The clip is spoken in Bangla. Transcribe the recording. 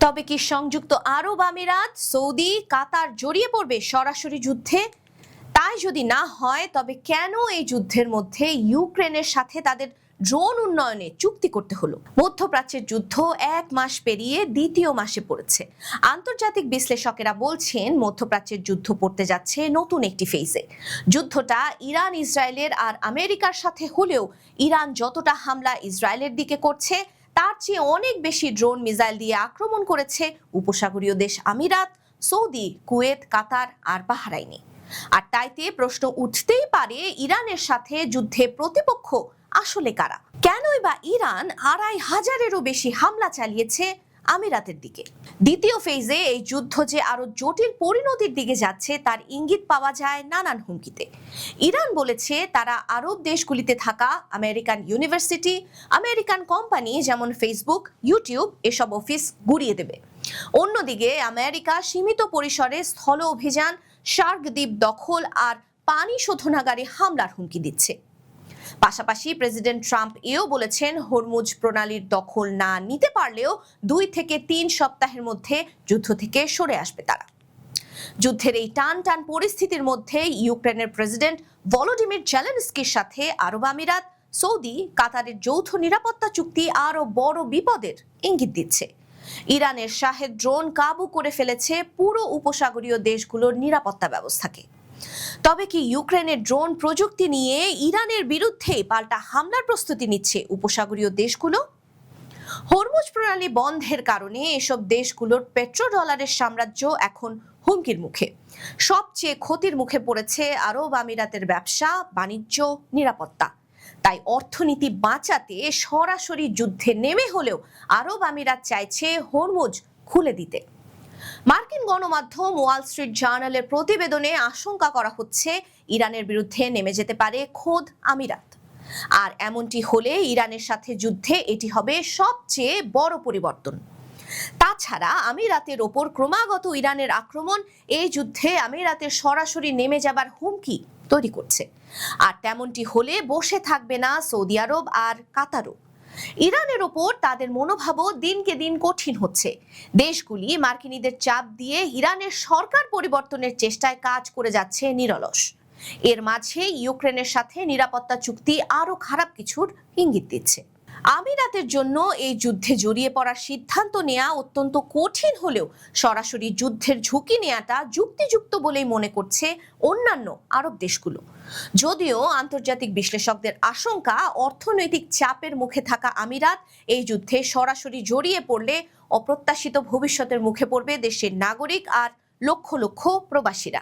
তবে কি সংযুক্ত আরব আমিরাত, সৌদি, কাতার জড়িয়ে পড়বে সরাসরি যুদ্ধে? তাই যদি না হয় তবে কেন এই যুদ্ধের মধ্যে ইউক্রেনের সাথে তাদের ড্রোন উন্নয়নে চুক্তি করতে হলো? মধ্যপ্রাচ্যের যুদ্ধ 1 মাস পেরিয়ে দ্বিতীয় মাসে পড়েছে। আন্তর্জাতিক বিশ্লেষকেরা বলছেন মধ্যপ্রাচ্যের যুদ্ধ পড়তে যাচ্ছে নতুন একটি ফেজে। যুদ্ধটা ইরান ইসরায়েলের আর আমেরিকার সাথে হলেও ইরান যতটা হামলা ইসরায়েলের দিকে করছে তার চেয়ে অনেক বেশি ড্রোন মিসাইল দিয়ে আক্রমণ করেছে উপসাগরীয় দেশ আমিরাত, সৌদি, কুয়েত, কাতার আর বাহরাইনে। আর তাইতে প্রশ্ন উঠতেই পারে, ইরানের সাথে যুদ্ধে প্রতিপক্ষ আসলে কারা? কেনই বা ইরান 2500-এরও বেশি হামলা চালিয়েছে আমিরাতের দিকে? দ্বিতীয় ফেজে এই যুদ্ধ যে আরো জটিল পরিণতির দিকে যাচ্ছে তার ইঙ্গিত পাওয়া যায় নানান হুমকিতে। ইরান বলেছে তারা আরব দেশগুলিতে থাকা আমেরিকান ইউনিভার্সিটি, আমেরিকান কোম্পানি যেমন ফেসবুক, ইউটিউব এসব অফিস গুড়িয়ে দেবে। অন্যদিকে আমেরিকা সীমিত পরিসরে স্থল অভিযান, শার্ক দ্বীপ দখল আর পানি শোধনাগারে হামলার হুমকি দিচ্ছে। পাশাপাশি প্রেসিডেন্ট ট্রাম্প এও বলেছেন হরমুজ প্রণালীর দখল না নিতে পারলেও 2 থেকে 3 সপ্তাহের মধ্যে যুদ্ধ থেকে সরে আসবে তারা। যুদ্ধের এই টান পরিস্থিতির মধ্যে ইউক্রেনের প্রেসিডেন্ট ভলোদিমির জেলেনস্কির সাথে আরব আমিরাত, সৌদি, কাতারের যৌথ নিরাপত্তা চুক্তি আরো বড় বিপদের ইঙ্গিত দিচ্ছে। ইরানের শাহেদ ড্রোন কাবু করে ফেলেছে পুরো উপসাগরীয় দেশগুলোর নিরাপত্তা ব্যবস্থাকে। তবে কি ইউক্রেনের ড্রোন প্রযুক্তি নিয়ে ইরানের বিরুদ্ধে পাল্টা হামলার প্রস্তুতি নিচ্ছে উপসাগরীয় দেশগুলো? হরমুজ প্রণালী বন্ধের কারণে এসব দেশগুলোর পেট্রোডলারের সাম্রাজ্য এখন হুমকির মুখে। সবচেয়ে ক্ষতির মুখে পড়েছে আরব আমিরাতের ব্যবসা, বাণিজ্য, নিরাপত্তা। তাই অর্থনীতি বাঁচাতে সরাসরি যুদ্ধে নেমে হলেও আরব আমিরাত চাইছে হরমুজ খুলে দিতে। মার্কিন গণমাধ্যম ওয়াল স্ট্রিট জার্নালের প্রতিবেদনে আশঙ্কা করা হচ্ছে ইরানের বিরুদ্ধে নেমে যেতে পারে খোদ আমিরাত। আর এমনটি হলে ইরানের সাথে যুদ্ধে এটি হবে সবচেয়ে বড় পরিবর্তন। তাছাড়া আমিরাতের ওপর ক্রমাগত ইরানের আক্রমণ এই যুদ্ধে আমিরাতের সরাসরি নেমে যাবার হুমকি তৈরি করছে। আর তেমনটি হলে বসে থাকবে না সৌদি আরব আর কাতারও। ইরানের ওপর তাদের মনোভাবও দিনকে দিন কঠিন হচ্ছে। দেশগুলি মার্কিনীদের চাপ দিয়ে ইরানের সরকার পরিবর্তনের চেষ্টায় কাজ করে যাচ্ছে নিরলস। এর মাঝে ইউক্রেনের সাথে নিরাপত্তা চুক্তি আরো খারাপ কিছুর ইঙ্গিত দিচ্ছে। আমিরাতের জন্য এই যুদ্ধে জড়িয়ে পড়ার সিদ্ধান্ত নেওয়া অত্যন্ত কঠিন হলেও সরাসরি যুদ্ধের ঝুঁকি নেওয়াটা যুক্তিযুক্ত বলেই মনে করছে অন্যান্য আরব দেশগুলো। যদিও আন্তর্জাতিক বিশ্লেষকদের আশঙ্কা, অর্থনৈতিক চাপের মুখে থাকা আমিরাত এই যুদ্ধে সরাসরি জড়িয়ে পড়লে অপ্রত্যাশিত ভবিষ্যতের মুখে পড়বে দেশের নাগরিক আর লক্ষ লক্ষ প্রবাসীরা।